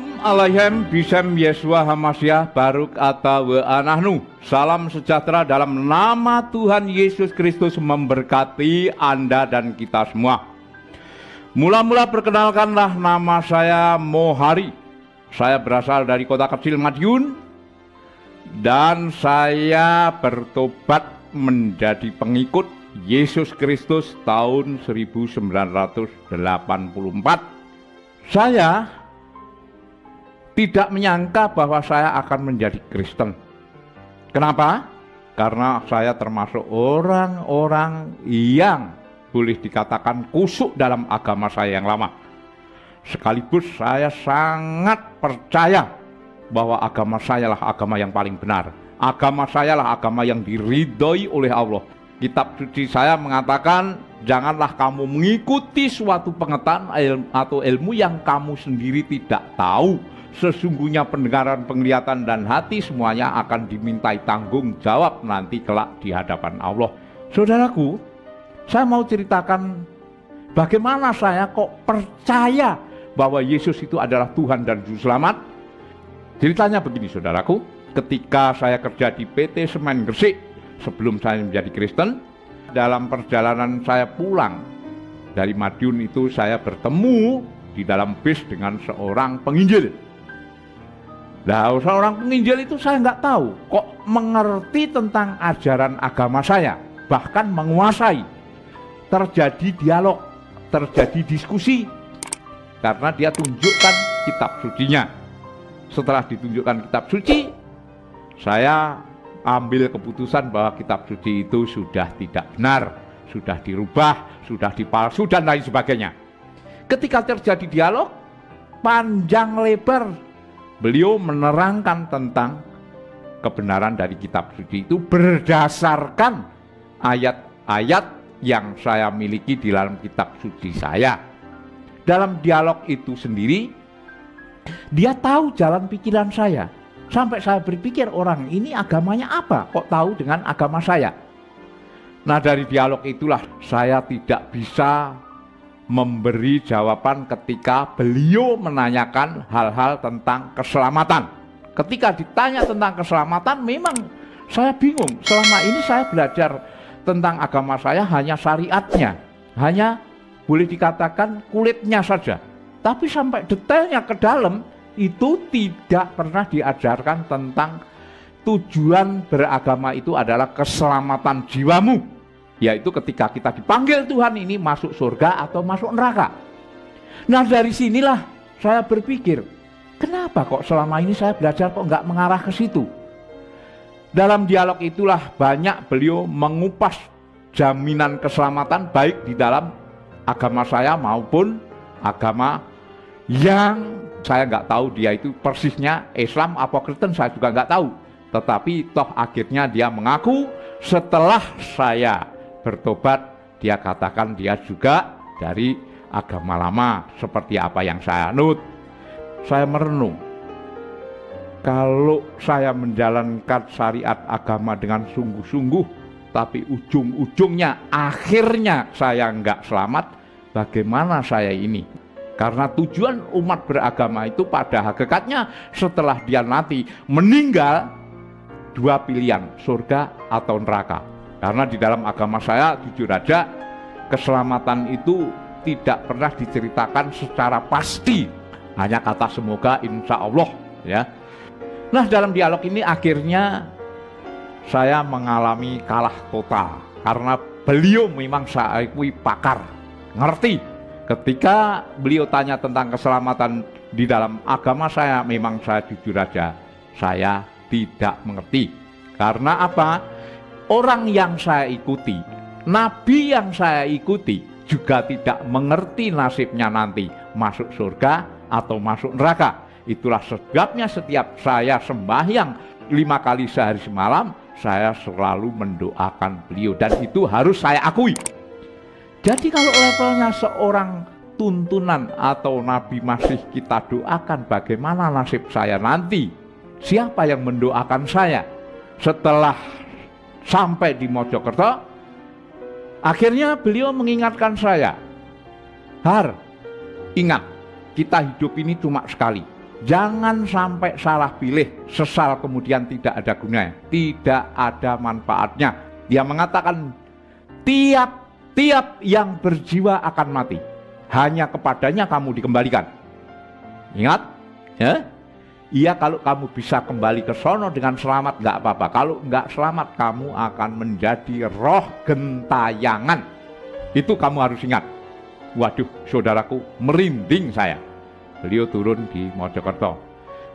Shalom Aleichem Bishem Yeshua Hamasyah Baruk Ata Wa Anahnu. Salam sejahtera dalam nama Tuhan Yesus Kristus memberkati Anda dan kita semua. Mula-mula perkenalkanlah, nama saya Mohari. Saya berasal dari kota kecil Madiun dan saya bertobat menjadi pengikut Yesus Kristus tahun 1984. Saya tidak menyangka bahwa saya akan menjadi Kristen. Kenapa? Karena saya termasuk orang-orang yang boleh dikatakan kusuk dalam agama saya yang lama. Sekaligus saya sangat percaya bahwa agama saya lah agama yang paling benar. Agama saya lah agama yang diridhoi oleh Allah. Kitab suci saya mengatakan, janganlah kamu mengikuti suatu pengetahuan atau ilmu yang kamu sendiri tidak tahu. Sesungguhnya pendengaran, penglihatan, dan hati semuanya akan dimintai tanggung jawab nanti kelak di hadapan Allah. Saudaraku, saya mau ceritakan bagaimana saya kok percaya bahwa Yesus itu adalah Tuhan dan Juru Selamat. Ceritanya begini, saudaraku. Ketika saya kerja di PT Semen Gresik, sebelum saya menjadi Kristen, dalam perjalanan saya pulang dari Madiun itu, saya bertemu di dalam bis dengan seorang penginjil. Nah, seorang penginjil itu saya nggak tahu kok mengerti tentang ajaran agama saya, bahkan menguasai. Terjadi dialog, terjadi diskusi, karena dia tunjukkan kitab sucinya. Setelah ditunjukkan kitab suci, saya ambil keputusan bahwa kitab suci itu sudah tidak benar, sudah dirubah, sudah dipalsu, dan lain sebagainya. Ketika terjadi dialog, panjang lebar, beliau menerangkan tentang kebenaran dari kitab suci itu berdasarkan ayat-ayat yang saya miliki di dalam kitab suci saya. Dalam dialog itu sendiri, dia tahu jalan pikiran saya. Sampai saya berpikir, orang ini agamanya apa? Kok tahu dengan agama saya? Nah, dari dialog itulah saya tidak bisa memberi jawaban ketika beliau menanyakan hal-hal tentang keselamatan. Ketika ditanya tentang keselamatan, memang saya bingung. Selama ini saya belajar tentang agama saya hanya syariatnya, hanya boleh dikatakan kulitnya saja. Tapi sampai detailnya ke dalam, itu tidak pernah diajarkan tentang tujuan beragama itu adalah keselamatan jiwamu, yaitu ketika kita dipanggil Tuhan ini masuk surga atau masuk neraka. Nah, dari sinilah saya berpikir, kenapa kok selama ini saya belajar kok nggak mengarah ke situ? Dalam dialog itulah banyak beliau mengupas jaminan keselamatan baik di dalam agama saya maupun agama yang saya nggak tahu dia itu persisnya Islam apa Kristen, saya juga nggak tahu. Tetapi toh akhirnya dia mengaku setelah saya bertobat, dia katakan dia juga dari agama lama seperti apa yang saya anut. Saya merenung, kalau saya menjalankan syariat agama dengan sungguh-sungguh, tapi ujung-ujungnya akhirnya saya nggak selamat, bagaimana saya ini? Karena tujuan umat beragama itu pada hakikatnya setelah dia nanti meninggal, dua pilihan, surga atau neraka. Karena di dalam agama saya, jujur aja, keselamatan itu tidak pernah diceritakan secara pasti, hanya kata semoga, insya Allah, ya. Nah, dalam dialog ini akhirnya saya mengalami kalah total karena beliau memang saya akui pakar, ngerti. Ketika beliau tanya tentang keselamatan di dalam agama saya, memang saya jujur aja, saya tidak mengerti. Karena apa? Orang yang saya ikuti, nabi yang saya ikuti juga tidak mengerti nasibnya nanti masuk surga atau masuk neraka. Itulah sebabnya setiap saya sembahyang 5 kali sehari semalam, saya selalu mendoakan beliau, dan itu harus saya akui. Jadi kalau levelnya seorang tuntunan atau nabi masih kita doakan, bagaimana nasib saya nanti? Siapa yang mendoakan saya? Setelah sampai di Mojokerto, akhirnya beliau mengingatkan saya, Har, ingat, kita hidup ini cuma sekali. Jangan sampai salah pilih, sesal kemudian tidak ada gunanya, tidak ada manfaatnya. Dia mengatakan tiap-tiap yang berjiwa akan mati, hanya kepadanya kamu dikembalikan. Ingat ya? Iya, kalau kamu bisa kembali ke sono dengan selamat nggak apa-apa. Kalau nggak selamat, kamu akan menjadi roh gentayangan. Itu kamu harus ingat. Waduh, saudaraku, merinding saya. Beliau turun di Mojokerto.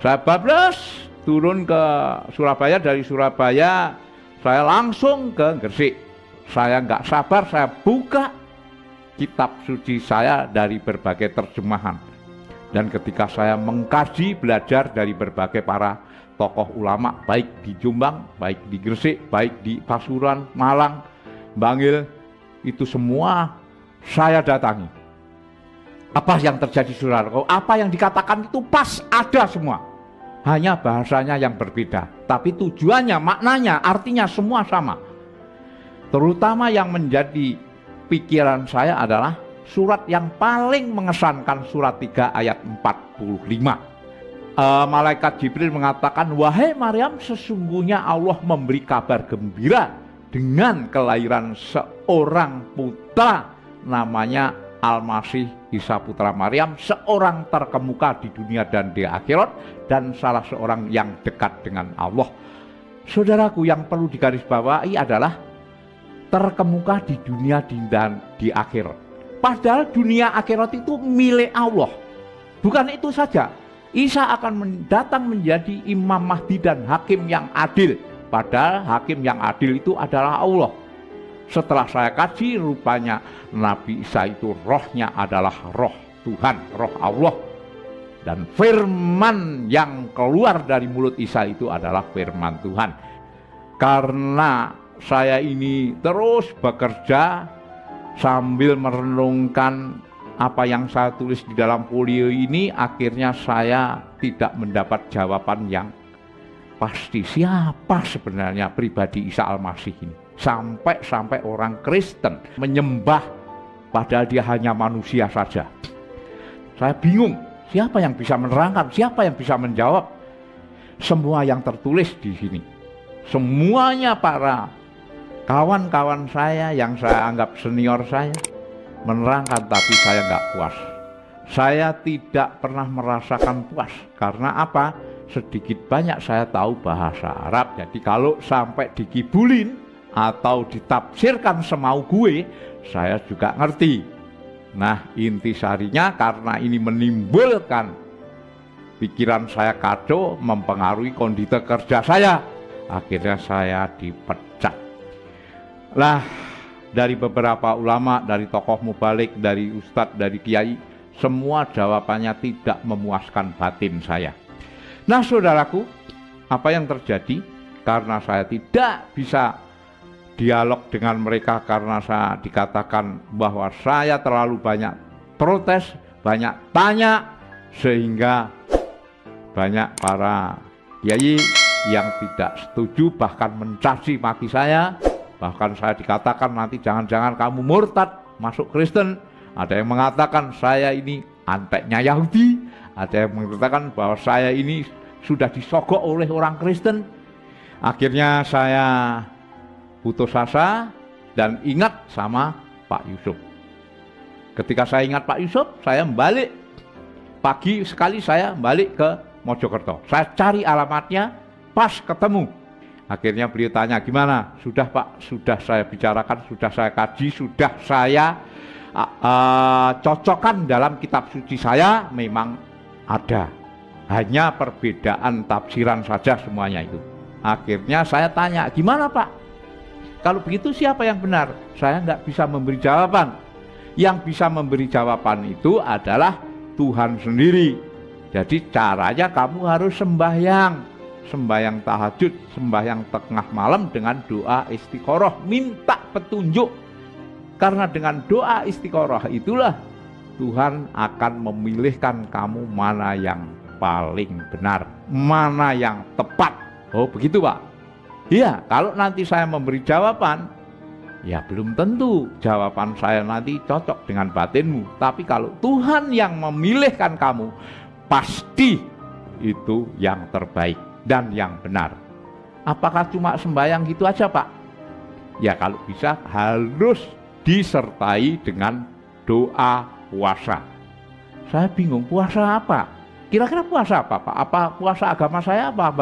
Saya bablas turun ke Surabaya. Dari Surabaya saya langsung ke Gresik. Saya nggak sabar, saya buka kitab suci saya dari berbagai terjemahan. Dan ketika saya mengkaji, belajar dari berbagai para tokoh ulama, baik di Jombang, baik di Gresik, baik di Pasuruan, Malang, Bangil, itu semua saya datangi. Apa yang terjadi, saudaraku? Apa yang dikatakan itu pas ada semua. Hanya bahasanya yang berbeda. Tapi tujuannya, maknanya, artinya semua sama. Terutama yang menjadi pikiran saya adalah surat yang paling mengesankan, surat 3 ayat 45. Malaikat Jibril mengatakan, wahai Maryam, sesungguhnya Allah memberi kabar gembira dengan kelahiran seorang putra, namanya Al-Masih Isa putra Maryam, seorang terkemuka di dunia dan di akhirat, dan salah seorang yang dekat dengan Allah. Saudaraku, yang perlu digarisbawahi adalah terkemuka di dunia dan di akhirat. Padahal dunia akhirat itu milik Allah. Bukan itu saja, Isa akan datang menjadi Imam Mahdi dan Hakim yang adil. Padahal Hakim yang adil itu adalah Allah. Setelah saya kaji, rupanya Nabi Isa itu rohnya adalah roh Tuhan, roh Allah. Dan firman yang keluar dari mulut Isa itu adalah firman Tuhan. Karena saya ini terus bekerja sambil merenungkan apa yang saya tulis di dalam folio ini, akhirnya saya tidak mendapat jawaban yang pasti. Siapa sebenarnya pribadi Isa Al-Masih ini? Sampai orang Kristen menyembah padahal dia hanya manusia saja. Saya bingung, siapa yang bisa menerangkan, siapa yang bisa menjawab semua yang tertulis di sini. Semuanya para kawan-kawan saya yang saya anggap senior saya menerangkan, tapi saya nggak puas. Saya tidak pernah merasakan puas. Karena apa? Sedikit banyak saya tahu bahasa Arab. Jadi kalau sampai dikibulin atau ditafsirkan semau gue, saya juga ngerti. Nah, intisarinya karena ini menimbulkan pikiran saya kacau, mempengaruhi kondisi kerja saya. Akhirnya saya dipecat. Lah, dari beberapa ulama, dari tokoh mubalik, dari ustadz, dari kiai, semua jawabannya tidak memuaskan batin saya. Nah, saudaraku, apa yang terjadi? Karena saya tidak bisa dialog dengan mereka, karena saya dikatakan bahwa saya terlalu banyak protes, banyak tanya, sehingga banyak para kiai yang tidak setuju, bahkan mencaci maki saya. Bahkan saya dikatakan nanti jangan-jangan kamu murtad, masuk Kristen. Ada yang mengatakan saya ini anteknya Yahudi, ada yang mengatakan bahwa saya ini sudah disogok oleh orang Kristen. Akhirnya saya putus asa dan ingat sama Pak Yusuf. Ketika saya ingat Pak Yusuf, saya balik. Pagi sekali saya balik ke Mojokerto. Saya cari alamatnya, pas ketemu. Akhirnya beliau tanya, gimana? Sudah Pak, sudah saya bicarakan, sudah saya kaji, sudah saya cocokkan dalam kitab suci saya, memang ada. Hanya perbedaan tafsiran saja semuanya itu. Akhirnya saya tanya, gimana Pak? Kalau begitu siapa yang benar? Saya nggak bisa memberi jawaban. Yang bisa memberi jawaban itu adalah Tuhan sendiri. Jadi caranya kamu harus sembahyang tahajud, sembahyang tengah malam dengan doa istiqoroh, minta petunjuk. Karena dengan doa istiqoroh itulah Tuhan akan memilihkan kamu mana yang paling benar, mana yang tepat. Oh begitu Pak? Iya, kalau nanti saya memberi jawaban, ya belum tentu jawaban saya nanti cocok dengan batinmu. Tapi kalau Tuhan yang memilihkan kamu, pasti itu yang terbaik dan yang benar. Apakah cuma sembahyang gitu aja, Pak? Ya kalau bisa harus disertai dengan doa puasa. Saya bingung, puasa apa? Kira-kira puasa apa, Pak? Apa puasa agama saya, apa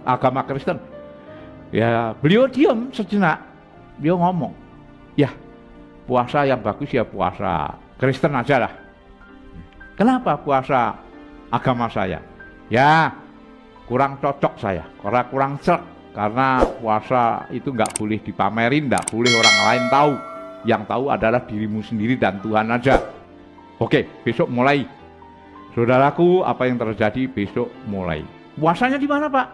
agama Kristen? Ya beliau diam sejenak. Beliau ngomong, ya puasa yang bagus ya puasa Kristen aja lah. Kenapa puasa agama saya? Ya kurang cocok saya, kurang serk. Karena puasa itu nggak boleh dipamerin, nggak boleh orang lain tahu. Yang tahu adalah dirimu sendiri dan Tuhan aja. Oke, besok mulai. Saudaraku, apa yang terjadi besok mulai. Puasanya di mana, Pak?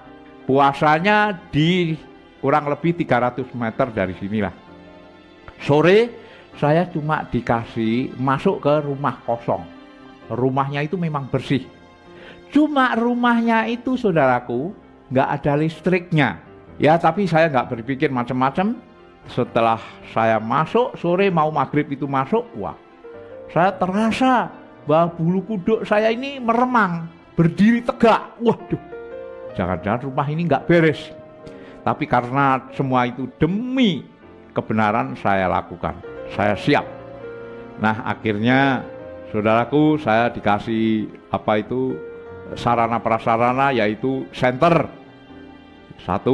Puasanya di kurang lebih 300 meter dari sinilah. Sore saya cuma dikasih masuk ke rumah kosong. Rumahnya itu memang bersih. Cuma rumahnya itu, saudaraku, nggak ada listriknya. Ya, tapi saya nggak berpikir macam-macam. Setelah saya masuk, sore mau maghrib itu masuk, wah, saya terasa bahwa bulu kuduk saya ini meremang, berdiri tegak. Waduh, jangan-jangan rumah ini nggak beres. Tapi karena semua itu demi kebenaran saya lakukan, saya siap. Nah akhirnya saudaraku, saya dikasih sarana prasarana, yaitu senter 1,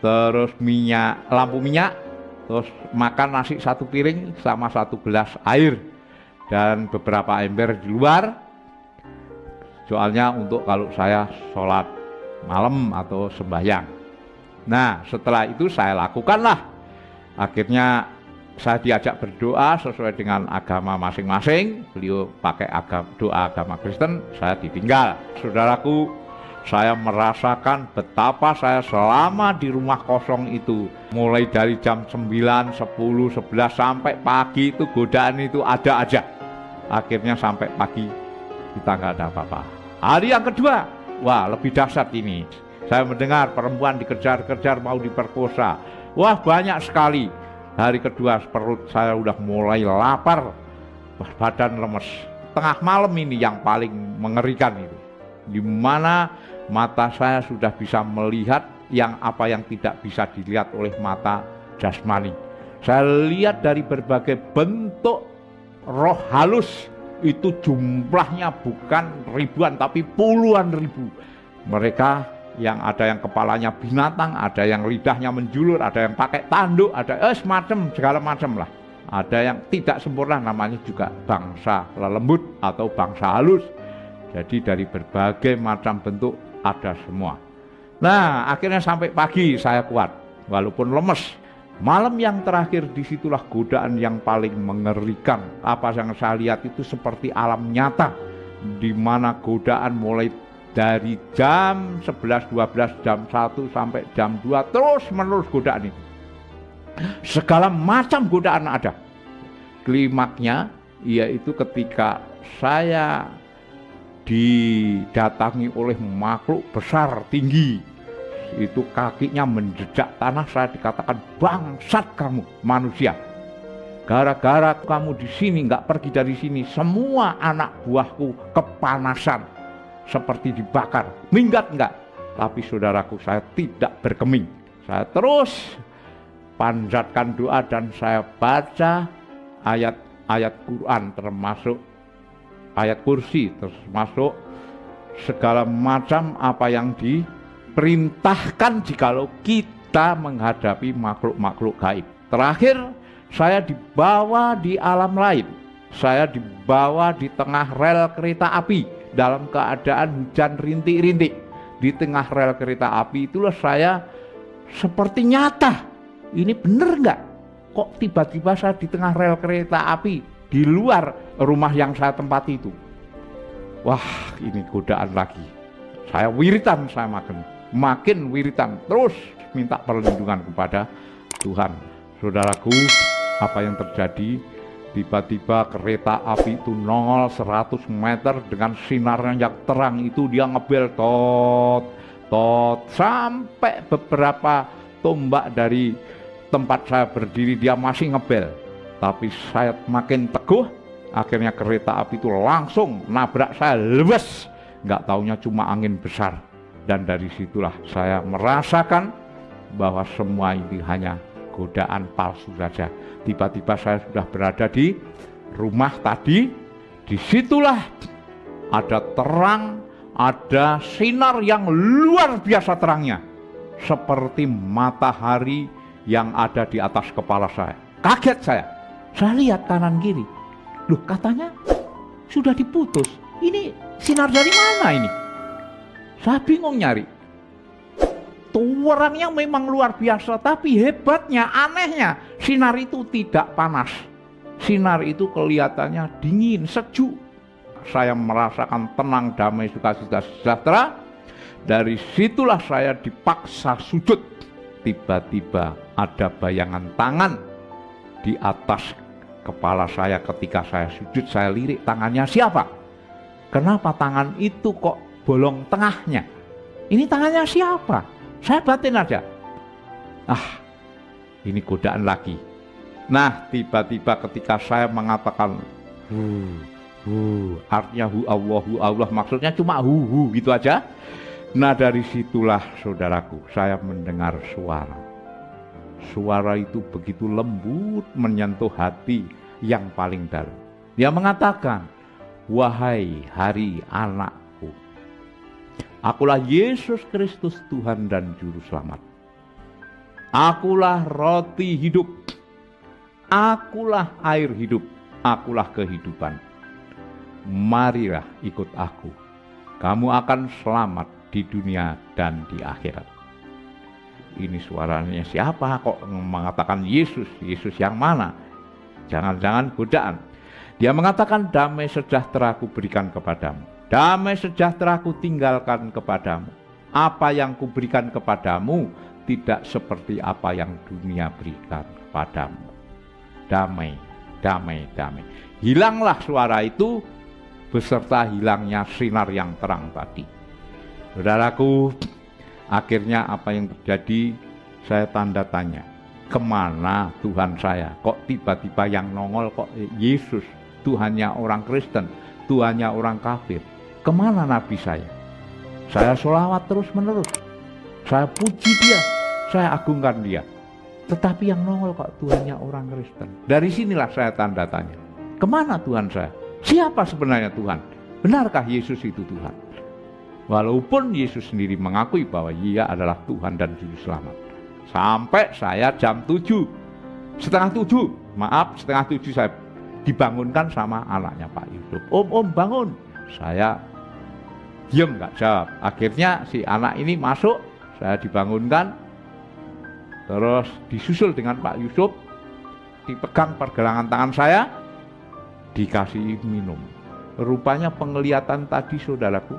terus lampu minyak, terus makan nasi 1 piring sama 1 gelas air dan beberapa ember di luar. Soalnya untuk kalau saya sholat malam atau sembahyang. Nah setelah itu saya lakukanlah. Akhirnya saya diajak berdoa sesuai dengan agama masing-masing. Beliau pakai doa agama Kristen, saya ditinggal. Saudaraku, saya merasakan betapa saya selama di rumah kosong itu, mulai dari jam 9, 10, 11 sampai pagi itu godaan itu ada aja. Akhirnya sampai pagi kita nggak ada apa-apa. Hari yang kedua, wah lebih dahsyat ini. Saya mendengar perempuan dikejar-kejar mau diperkosa. Wah banyak sekali. Hari kedua perut saya udah mulai lapar, badan lemes. Tengah malam ini yang paling mengerikan itu, di mana mata saya sudah bisa melihat apa yang tidak bisa dilihat oleh mata jasmani. Saya lihat dari berbagai bentuk roh halus, itu jumlahnya bukan ribuan tapi puluhan ribu. Mereka yang ada yang kepalanya binatang, ada yang lidahnya menjulur, ada yang pakai tanduk, ada segala macam lah. Ada yang tidak sempurna, namanya juga bangsa lelembut atau bangsa halus. Jadi dari berbagai macam bentuk ada semua. Nah akhirnya sampai pagi saya kuat walaupun lemes. Malam yang terakhir, disitulah godaan yang paling mengerikan. Apa yang saya lihat itu seperti alam nyata, di mana godaan mulai dari jam 11, 12, jam 1 sampai jam 2 terus menerus godaan itu. Segala macam godaan ada. Klimaknya yaitu ketika saya didatangi oleh makhluk besar tinggi. Itu kakinya menjejak tanah, saya dikatakan bangsat kamu manusia. Gara-gara kamu di sini nggak pergi dari sini, semua anak buahku kepanasan. Seperti dibakar, minggat enggak. Tapi saudaraku, saya tidak berkeming. Saya terus panjatkan doa dan saya baca ayat-ayat Quran, termasuk ayat kursi, termasuk segala macam apa yang diperintahkan jikalau kita menghadapi makhluk-makhluk gaib. Terakhir, saya dibawa di alam lain. Saya dibawa di tengah rel kereta api dalam keadaan hujan rintik-rintik. Di tengah rel kereta api itulah saya seperti nyata. Ini bener nggak? Kok tiba-tiba saya di tengah rel kereta api di luar rumah yang saya tempati itu? Wah, ini godaan lagi. Saya wiritan, saya makin wiritan, terus minta perlindungan kepada Tuhan. Saudaraku, apa yang terjadi? Tiba-tiba kereta api itu nongol 100 meter dengan sinarnya yang terang itu, dia ngebel tot sampai beberapa tombak dari tempat saya berdiri dia masih ngebel. Tapi saya makin teguh, akhirnya kereta api itu langsung nabrak saya, lebes, nggak taunya cuma angin besar. Dan dari situlah saya merasakan bahwa semua ini hanya godaan palsu saja. Tiba-tiba saya sudah berada di rumah tadi, disitulah ada terang, ada sinar yang luar biasa terangnya. Seperti matahari yang ada di atas kepala saya. Kaget saya lihat kanan kiri. Loh, katanya sudah diputus. Ini sinar dari mana ini? Saya bingung nyari. Orangnya memang luar biasa, tapi hebatnya, anehnya, sinar itu tidak panas. Sinar itu kelihatannya dingin, sejuk. Saya merasakan tenang, damai, sukacita, sejahtera. Dari situlah saya dipaksa sujud. Tiba-tiba ada bayangan tangan di atas kepala saya. Ketika saya sujud, saya lirik, tangannya siapa? Kenapa tangan itu kok bolong tengahnya? Ini tangannya siapa? Saya batin aja. Ini godaan lagi. Nah, tiba-tiba ketika saya mengatakan artinya hu Allah, maksudnya cuma hu gitu aja. Nah, dari situlah saudaraku, saya mendengar suara. Suara itu begitu lembut menyentuh hati yang paling dalam. Dia mengatakan, "Wahai hari anakku, akulah Yesus Kristus Tuhan dan Juru Selamat. Akulah roti hidup. Akulah air hidup. Akulah kehidupan. Marilah ikut aku. Kamu akan selamat di dunia dan di akhirat." Ini suaranya siapa kok mengatakan Yesus? Yesus yang mana? Jangan-jangan godaan. Dia mengatakan, "Damai sejahtera ku berikan kepadamu. Damai sejahtera ku tinggalkan kepadamu. Apa yang kuberikan kepadamu tidak seperti apa yang dunia berikan kepadamu. Damai, damai, damai." Hilanglah suara itu beserta hilangnya sinar yang terang tadi. Saudaraku, akhirnya apa yang terjadi, saya tanda tanya. Kemana Tuhan saya? Kok tiba-tiba yang nongol kok Yesus? Tuhannya orang Kristen, Tuhannya orang kafir. Kemana Nabi saya? Saya sholawat terus menerus. Saya puji dia, saya agungkan dia. Tetapi yang nongol kok Tuhannya orang Kristen. Dari sinilah saya tanda tanya. Kemana Tuhan saya? Siapa sebenarnya Tuhan? Benarkah Yesus itu Tuhan? Walaupun Yesus sendiri mengakui bahwa Ia adalah Tuhan dan Juru Selamat. Sampai saya jam 7, setengah tujuh saya dibangunkan sama anaknya Pak Yusuf. Om bangun. Saya diam nggak jawab. Akhirnya si anak ini masuk, saya dibangunkan, terus disusul dengan Pak Yusuf, dipegang pergelangan tangan saya, dikasih minum. Rupanya penglihatan tadi saudaraku,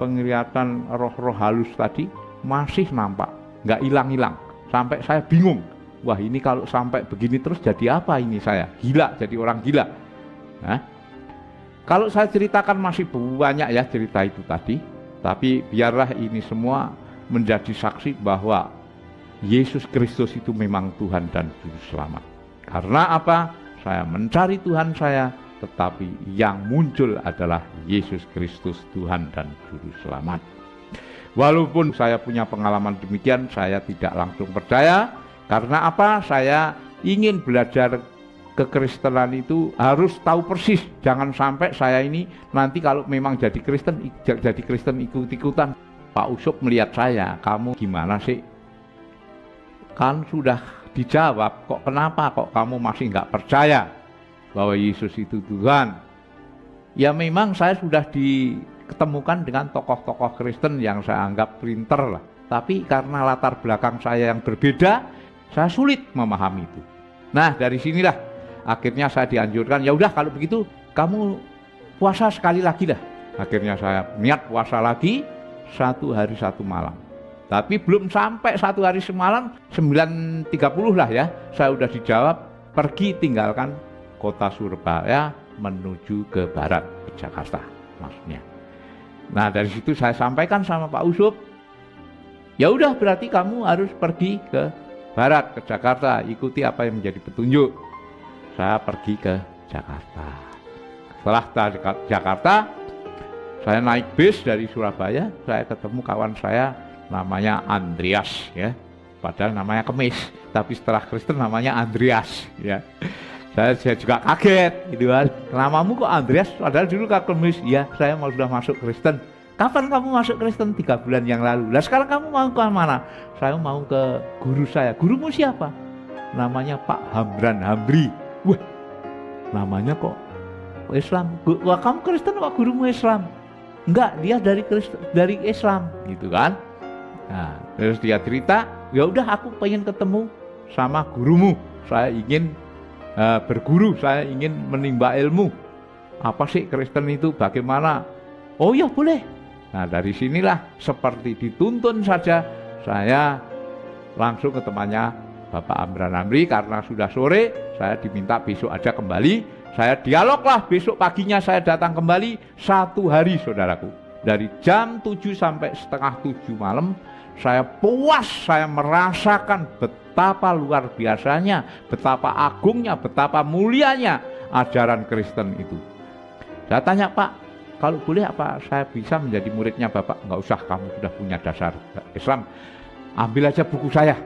penglihatan roh-roh halus tadi masih nampak, nggak hilang-hilang. Sampai saya bingung, wah ini kalau sampai begini terus jadi apa ini saya? Gila, jadi orang gila. Nah, kalau saya ceritakan masih banyak ya cerita itu tadi, tapi biarlah ini semua menjadi saksi bahwa Yesus Kristus itu memang Tuhan dan Juru Selamat. Karena apa? Saya mencari Tuhan saya, tetapi yang muncul adalah Yesus Kristus Tuhan dan Juru Selamat. Walaupun saya punya pengalaman demikian, saya tidak langsung percaya. Karena apa? Saya ingin belajar kekristenan itu harus tahu persis. Jangan sampai saya ini nanti kalau memang jadi Kristen ikut-ikutan. Pak Usop melihat saya, "Kamu gimana sih? Kan sudah dijawab, kok kenapa kok kamu masih nggak percaya bahwa Yesus itu Tuhan?" Ya memang saya sudah diketemukan dengan tokoh-tokoh Kristen yang saya anggap pinter lah. Tapi karena latar belakang saya yang berbeda, saya sulit memahami itu. Nah, dari sinilah akhirnya saya dianjurkan, ya udah kalau begitu kamu puasa sekali lagi dah. Akhirnya saya niat puasa lagi 1 hari 1 malam. Tapi belum sampai 1 hari semalam, 9.30 lah ya, saya udah dijawab, pergi tinggalkan kota Surabaya menuju ke barat, ke Jakarta maksudnya. Nah dari situ saya sampaikan sama Pak Usop, ya udah berarti kamu harus pergi ke barat, ke Jakarta, ikuti apa yang menjadi petunjuk. Saya pergi ke Jakarta. Setelah Jakarta, Saya naik bis dari Surabaya, saya ketemu kawan saya namanya Andreas ya. Padahal namanya Kemis, tapi setelah Kristen namanya Andreas ya. Saya juga kaget gitu kan. Namamu kok Andreas? Padahal dulu Kak Kemis, ya saya sudah masuk Kristen. Kapan kamu masuk Kristen? 3 bulan yang lalu. Lah sekarang kamu mau ke mana? Saya mau ke guru saya. Gurumu siapa? Namanya Pak Hamran Hamri. Wah, namanya kok Islam. Wah, kamu Kristen kok gurumu Islam? Enggak, dia dari Islam gitu kan. Nah, terus dia cerita, ya udah aku pengen ketemu sama gurumu. Saya ingin berguru, saya ingin menimba ilmu. Apa sih Kristen itu? Bagaimana? Oh ya boleh. Nah, dari sinilah seperti dituntun saja saya langsung ke temannya Bapak Amran Amri karena sudah sore, saya diminta besok aja kembali. Saya dialoglah, besok paginya saya datang kembali 1 hari saudaraku. Dari jam 7 sampai setengah 7 malam, saya puas, saya merasakan betapa luar biasanya, betapa agungnya, betapa mulianya ajaran Kristen itu. Saya tanya, Pak, kalau boleh apa saya bisa menjadi muridnya Bapak? Enggak usah, kamu sudah punya dasar Islam. Ambil aja buku saya.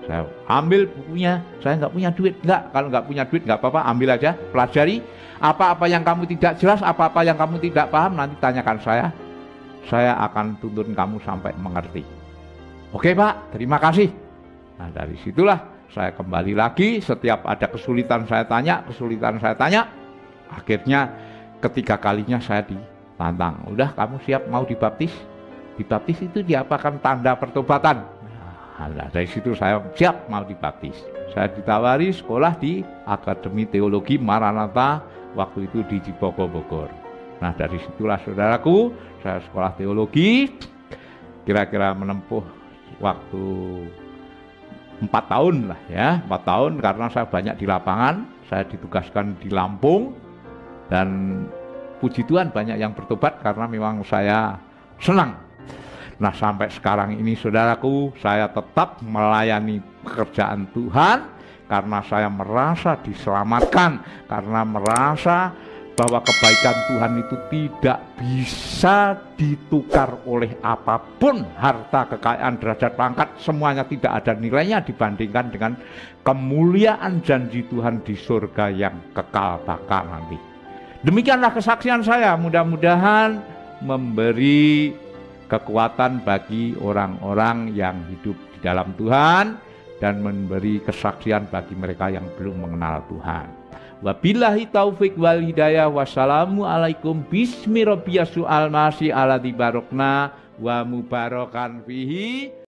Saya ambil bukunya, saya nggak punya duit. Enggak, kalau nggak punya duit nggak apa-apa, ambil aja, pelajari. Apa-apa yang kamu tidak jelas, apa-apa yang kamu tidak paham, nanti tanyakan saya akan tuntun kamu sampai mengerti. Oke Pak, terima kasih. Nah dari situlah saya kembali lagi, setiap ada kesulitan saya tanya, akhirnya ketiga kalinya saya ditantang. Udah, kamu siap mau dibaptis? Dibaptis itu diapakan tanda pertobatan. Nah, dari situ saya siap mau dibaptis. Saya ditawari sekolah di Akademi Teologi Maranatha waktu itu di Cibogo, Bogor. Nah dari situlah saudaraku, saya sekolah teologi, kira-kira menempuh waktu 4 tahun lah ya, 4 tahun karena saya banyak di lapangan, saya ditugaskan di Lampung dan puji Tuhan banyak yang bertobat karena memang saya senang. Nah sampai sekarang ini saudaraku, saya tetap melayani pekerjaan Tuhan karena saya merasa diselamatkan, karena merasa bahwa kebaikan Tuhan itu tidak bisa ditukar oleh apapun, harta, kekayaan, derajat, pangkat, semuanya tidak ada nilainya dibandingkan dengan kemuliaan janji Tuhan di surga yang kekal bakal nanti. Demikianlah kesaksian saya, mudah-mudahan memberi kekuatan bagi orang-orang yang hidup di dalam Tuhan dan memberi kesaksian bagi mereka yang belum mengenal Tuhan. Wabillahi taufik wal hidayah. Wassalamualaikum bismi rabbiyas su'al masih ala dibarokna wa mubarakan fihi.